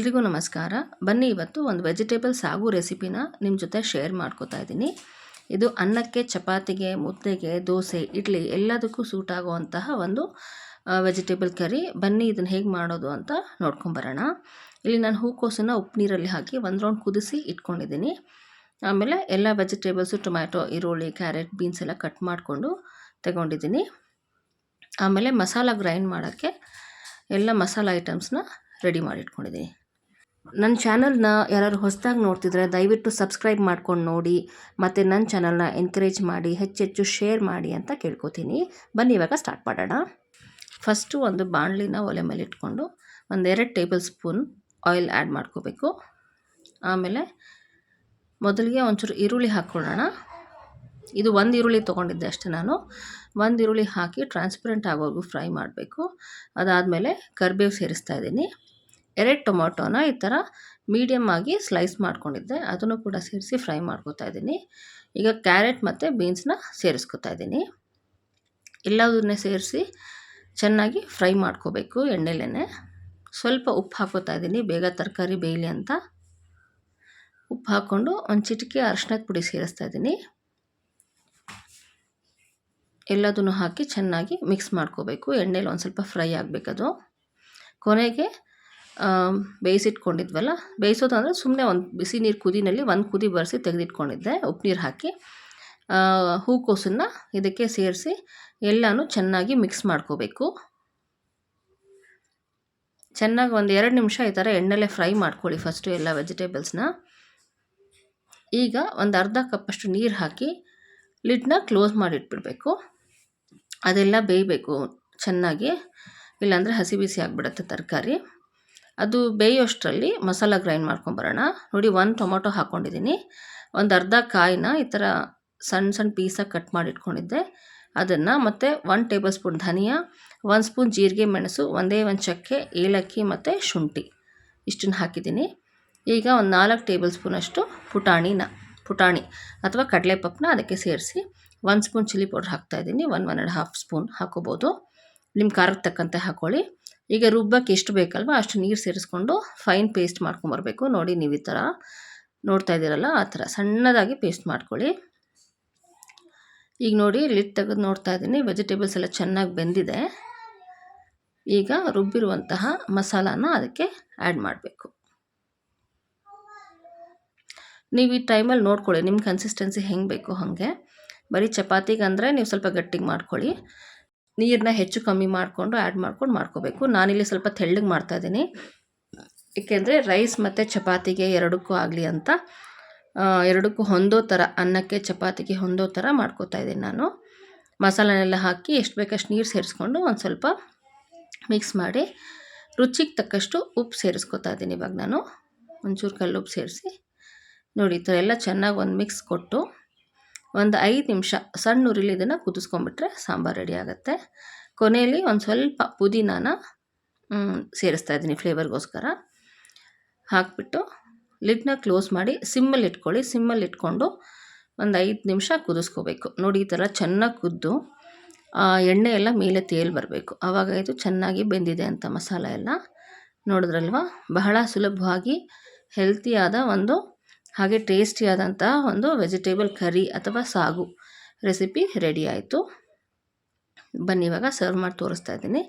ಎಲ್ರಿಗೂ ನಮಸ್ಕಾರ. ಬನ್ನಿ ಇವತ್ತು ಒಂದು ವೆಜಿಟೇಬಲ್ ಸಾಗು ರೆಸಿಪಿನ ನಿಮ್ಮ ಜೊತೆ ಶೇರ್ ಮಾಡ್ಕೋತಾ ಇದ್ದೀನಿ. ಇದು ಅನ್ನಕ್ಕೆ, ಚಪಾತಿಗೆ, ಮುದ್ದೆಗೆ, ದೋಸೆ, ಇಡ್ಲಿ ಎಲ್ಲದಕ್ಕೂ ಸೂಟ್ ಆಗುವಂತಹ ಒಂದು ವೆಜಿಟೇಬಲ್ ಕರಿ. ಬನ್ನಿ ಇದನ್ನು ಹೇಗೆ ಮಾಡೋದು ಅಂತ ನೋಡ್ಕೊಂಬರೋಣ. ಇಲ್ಲಿ ನಾನು ಹೂಕೋಸನ್ನು ಉಪ್ಪು ನೀರಲ್ಲಿ ಹಾಕಿ ಒಂದು ರೌಂಡ್ ಕುದಿಸಿ ಇಟ್ಕೊಂಡಿದ್ದೀನಿ. ಆಮೇಲೆ ಎಲ್ಲ ವೆಜಿಟೇಬಲ್ಸು ಟೊಮ್ಯಾಟೊ, ಈರುಳ್ಳಿ, ಕ್ಯಾರೆಟ್, ಬೀನ್ಸ್ ಎಲ್ಲ ಕಟ್ ಮಾಡಿಕೊಂಡು ತಗೊಂಡಿದ್ದೀನಿ. ಆಮೇಲೆ ಮಸಾಲ ಗ್ರೈಂಡ್ ಮಾಡೋಕ್ಕೆ ಎಲ್ಲ ಮಸಾಲ ಐಟಮ್ಸ್ನ ರೆಡಿ ಮಾಡಿ ಇಟ್ಕೊಂಡಿದ್ದೀನಿ. ನನ್ನ ಚಾನಲ್ನ ಯಾರು ಹೊಸದಾಗಿ ನೋಡ್ತಿದ್ರೆ ದಯವಿಟ್ಟು ಸಬ್ಸ್ಕ್ರೈಬ್ ಮಾಡ್ಕೊಂಡು ನೋಡಿ, ಮತ್ತು ನನ್ನ ಚಾನಲ್ನ ಎನ್ಕರೇಜ್ ಮಾಡಿ, ಹೆಚ್ಚೆಚ್ಚು ಶೇರ್ ಮಾಡಿ ಅಂತ ಕೇಳ್ಕೊತೀನಿ. ಬನ್ನಿ ಇವಾಗ ಸ್ಟಾರ್ಟ್ ಮಾಡೋಣ. ಫಸ್ಟು ಒಂದು ಬಾಣಲಿನ ಒಲೆ ಮೇಲೆ ಇಟ್ಕೊಂಡು 1-2 ಟೇಬಲ್ ಸ್ಪೂನ್ ಆಯಿಲ್ ಆ್ಯಡ್ ಮಾಡ್ಕೋಬೇಕು. ಆಮೇಲೆ ಮೊದಲಿಗೆ ಒಂಚೂರು ಈರುಳ್ಳಿ ಹಾಕ್ಕೊಳ್ಳೋಣ. ಇದು 1 ಈರುಳ್ಳಿ ತೊಗೊಂಡಿದ್ದೆ ಅಷ್ಟೇ ನಾನು. 1 ಈರುಳ್ಳಿ ಹಾಕಿ ಟ್ರಾನ್ಸ್ಪರೆಂಟ್ ಆಗೋವರೆಗೂ ಫ್ರೈ ಮಾಡಬೇಕು. ಅದಾದಮೇಲೆ ಕರಿಬೇವು ಸೇರಿಸ್ತಾ ಇದ್ದೀನಿ. 2 ಟೊಮೊಟೊನ ಈ ಥರ ಮೀಡಿಯಮ್ ಆಗಿ ಸ್ಲೈಸ್ ಮಾಡ್ಕೊಂಡಿದ್ದೆ, ಅದನ್ನು ಕೂಡ ಸೇರಿಸಿ ಫ್ರೈ ಮಾಡ್ಕೊತಾ ಇದ್ದೀನಿ. ಈಗ ಕ್ಯಾರೆಟ್ ಮತ್ತು ಬೀನ್ಸ್ನ ಸೇರಿಸ್ಕೊತಾ ಇದ್ದೀನಿ. ಎಲ್ಲದನ್ನೇ ಸೇರಿಸಿ ಚೆನ್ನಾಗಿ ಫ್ರೈ ಮಾಡ್ಕೋಬೇಕು ಎಣ್ಣೆಲೇ. ಸ್ವಲ್ಪ ಉಪ್ಪು ಹಾಕೋತಾ ಇದ್ದೀನಿ, ಬೇಗ ತರಕಾರಿ ಬೇಯಲಿ ಅಂತ. ಉಪ್ಪು ಹಾಕ್ಕೊಂಡು ಒಂದು ಚಿಟಿಕೆ ಅರಿಶಿನದ ಪುಡಿ ಸೇರಿಸ್ತಾ ಇದ್ದೀನಿ. ಎಲ್ಲದನ್ನು ಹಾಕಿ ಚೆನ್ನಾಗಿ ಮಿಕ್ಸ್ ಮಾಡ್ಕೋಬೇಕು. ಎಣ್ಣೆಲಿ ಒಂದು ಸ್ವಲ್ಪ ಫ್ರೈ ಆಗಬೇಕದು. ಕೊನೆಗೆ ಬೇಯಿಸಿಟ್ಕೊಂಡಿದ್ವಲ್ಲ, ಬೇಯಿಸೋದು ಅಂದರೆ ಸುಮ್ಮನೆ ಒಂದು ಬಿಸಿ ನೀರು ಕುದಿನಲ್ಲಿ 1 ಕುದಿ ಬರೆಸಿ ತೆಗೆದಿಟ್ಕೊಂಡಿದ್ದೆ, ಉಪ್ಪು ನೀರು ಹಾಕಿ. ಹೂಕೋಸನ್ನು ಇದಕ್ಕೆ ಸೇರಿಸಿ ಎಲ್ಲನೂ ಚೆನ್ನಾಗಿ ಮಿಕ್ಸ್ ಮಾಡ್ಕೋಬೇಕು. ಚೆನ್ನಾಗಿ 1-2 ನಿಮಿಷ ಈ ಥರ ಎಣ್ಣೆಲೆ ಫ್ರೈ ಮಾಡ್ಕೊಳ್ಳಿ ಫಸ್ಟು ಎಲ್ಲ ವೆಜಿಟೇಬಲ್ಸ್ನ. ಈಗ ಒಂದು ಅರ್ಧ ಕಪ್ಪಷ್ಟು ನೀರು ಹಾಕಿ ಲಿಡ್ನ ಕ್ಲೋಸ್ ಮಾಡಿಟ್ಬಿಡಬೇಕು. ಅದೆಲ್ಲ ಬೇಯಬೇಕು ಚೆನ್ನಾಗಿ, ಇಲ್ಲಾಂದರೆ ಹಸಿ ಬಿಸಿ ಆಗಿಬಿಡುತ್ತೆ ತರಕಾರಿ. ಅದು ಬೇಯೋಷ್ಟರಲ್ಲಿ ಮಸಾಲ ಗ್ರೈಂಡ್ ಮಾಡ್ಕೊಂಬರೋಣ. ನೋಡಿ, 1 ಟೊಮೊಟೊ ಹಾಕ್ಕೊಂಡಿದ್ದೀನಿ. ಒಂದು ಅರ್ಧ ಕಾಯಿನ ಈ ಥರ ಸಣ್ಣ ಸಣ್ಣ ಪೀಸಾಗಿ ಕಟ್ ಮಾಡಿ ಇಟ್ಕೊಂಡಿದ್ದೆ, ಅದನ್ನು, ಮತ್ತು 1 ಟೇಬಲ್ ಸ್ಪೂನ್ ಧನಿಯಾ, 1 ಸ್ಪೂನ್ ಜೀರಿಗೆ ಮೆಣಸು, 1 ಚಕ್ಕೆ, ಏಲಕ್ಕಿ ಮತ್ತು ಶುಂಠಿ ಇಷ್ಟನ್ನು ಹಾಕಿದ್ದೀನಿ. ಈಗ ಒಂದು 4 ಟೇಬಲ್ ಸ್ಪೂನಷ್ಟು ಪುಟಾಣಿ ಅಥವಾ ಕಡಲೆಪಪ್ಪನ್ನ ಅದಕ್ಕೆ ಸೇರಿಸಿ 1 ಸ್ಪೂನ್ ಚಿಲ್ಲಿ ಪೌಡ್ರ್ ಹಾಕ್ತಾಯಿದ್ದೀನಿ. 1-1.5 ಸ್ಪೂನ್ ಹಾಕೋಬೋದು, ನಿಮ್ಮ ಖಾರಕ್ಕೆ ತಕ್ಕಂತೆ ಹಾಕ್ಕೊಳ್ಳಿ. ಈಗ ರುಬ್ಬಕ್ಕೆ ಎಷ್ಟು ಬೇಕಲ್ವ ಅಷ್ಟು ನೀರು ಸೇರಿಸ್ಕೊಂಡು ಫೈನ್ ಪೇಸ್ಟ್ ಮಾಡ್ಕೊಂಬರ್ಬೇಕು. ನೋಡಿ, ನೀವು ಈ ಥರ ನೋಡ್ತಾ ಇದ್ದೀರಲ್ಲ, ಆ ಥರ ಸಣ್ಣದಾಗಿ ಪೇಸ್ಟ್ ಮಾಡ್ಕೊಳ್ಳಿ. ಈಗ ನೋಡಿ, ಲಿಡ್ ತೆಗೆದು ನೋಡ್ತಾ ಇದ್ದೀನಿ, ವೆಜಿಟೇಬಲ್ಸ್ ಎಲ್ಲ ಚೆನ್ನಾಗಿ ಬೆಂದಿದೆ. ಈಗ ರುಬ್ಬಿರುವಂತಹ ಮಸಾಲಾನ ಅದಕ್ಕೆ ಆ್ಯಡ್ ಮಾಡಬೇಕು. ನೀವು ಈ ಟೈಮಲ್ಲಿ ನೋಡ್ಕೊಳ್ಳಿ ನಿಮ್ಮ ಕನ್ಸಿಸ್ಟೆನ್ಸಿ ಹೆಂಗೆ ಬೇಕು ಹಾಗೆ. ಬರೀ ಚಪಾತಿಗೆ ಅಂದರೆ ನೀವು ಸ್ವಲ್ಪ ಗಟ್ಟಿಗೆ ಮಾಡ್ಕೊಳ್ಳಿ. ನೀರನ್ನ ಹೆಚ್ಚು ಕಮ್ಮಿ ಮಾಡಿಕೊಂಡು ಆ್ಯಡ್ ಮಾಡ್ಕೋಬೇಕು. ನಾನಿಲ್ಲಿ ಸ್ವಲ್ಪ ತೆಳ್ಳಗೆ ಮಾಡ್ತಾಯಿದ್ದೀನಿ, ಏಕೆಂದರೆ ರೈಸ್ ಮತ್ತು ಚಪಾತಿಗೆ ಎರಡಕ್ಕೂ ಆಗಲಿ ಅಂತ, ಎರಡಕ್ಕೂ ಹೊಂದೋ ಥರ, ಅನ್ನಕ್ಕೆ ಚಪಾತಿಗೆ ಹೊಂದೋ ಥರ ಮಾಡ್ಕೋತಾ ಇದ್ದೀನಿ ನಾನು. ಮಸಾಲನೆಲ್ಲ ಹಾಕಿ ಎಷ್ಟು ಬೇಕಷ್ಟು ನೀರು ಸೇರಿಸ್ಕೊಂಡು ಒಂದು ಸ್ವಲ್ಪ ಮಿಕ್ಸ್ ಮಾಡಿ ರುಚಿಗೆ ತಕ್ಕಷ್ಟು ಉಪ್ಪು ಸೇರಿಸ್ಕೊತಾ ಇದ್ದೀನಿ. ಇವಾಗ ನಾನು ಒಂಚೂರು ಕಲ್ಲುಪ್ಪು ಸೇರಿಸಿ ನೋಡಿ, ಈ ಥರ ಎಲ್ಲ ಚೆನ್ನಾಗಿ ಒಂದು ಮಿಕ್ಸ್ ಕೊಟ್ಟು ಒಂದು 5 ನಿಮಿಷ ಸಣ್ಣ ಉರಿಲಿ ಇದನ್ನು ಕುದಿಸ್ಕೊಂಬಿಟ್ರೆ ಸಾಂಬಾರು ರೆಡಿ ಆಗುತ್ತೆ. ಕೊನೆಯಲ್ಲಿ ಒಂದು ಸ್ವಲ್ಪ ಪುದೀನಾನ ಸೇರಿಸ್ತಾ ಇದ್ದೀನಿ ಫ್ಲೇವರ್ಗೋಸ್ಕರ. ಹಾಕಿಬಿಟ್ಟು ಲಿಡ್ನ ಕ್ಲೋಸ್ ಮಾಡಿ ಸಿಮ್ಮಲ್ಲಿ ಇಟ್ಕೊಳ್ಳಿ. ಸಿಮ್ಮಲ್ಲಿ ಇಟ್ಕೊಂಡು ಒಂದು 5 ನಿಮಿಷ ಕುದಿಸ್ಕೋಬೇಕು. ನೋಡಿ, ಈ ಥರ ಚೆನ್ನಾಗಿ ಕುದ್ದು ಎಣ್ಣೆ ಎಲ್ಲ ಮೇಲೆ ತೇಲ್ ಬರಬೇಕು, ಆವಾಗ ಇದು ಚೆನ್ನಾಗಿ ಬೆಂದಿದೆ ಅಂತ ಮಸಾಲ ಎಲ್ಲ. ನೋಡಿದ್ರಲ್ವ, ಬಹಳ ಸುಲಭವಾಗಿ ಹೆಲ್ತಿಯಾದ ಒಂದು ಹಾಗೆ ಟೇಸ್ಟಿಯಾದಂಥ ಒಂದು ವೆಜಿಟೇಬಲ್ ಕರಿ ಅಥವಾ ಸಾಗು ರೆಸಿಪಿ ರೆಡಿ ಆಯಿತು. ಬನ್ನಿ ಇವಾಗ ಸರ್ವ್ ಮಾಡಿ ತೋರಿಸ್ತಾ ಇದ್ದೀನಿ.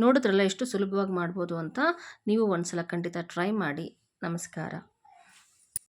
ನೋಡಿದ್ರಲ್ಲ ಎಷ್ಟು ಸುಲಭವಾಗಿ ಮಾಡ್ಬೋದು ಅಂತ. ನೀವು ಒಂದು ಸಲ ಖಂಡಿತ ಟ್ರೈ ಮಾಡಿ. ನಮಸ್ಕಾರ.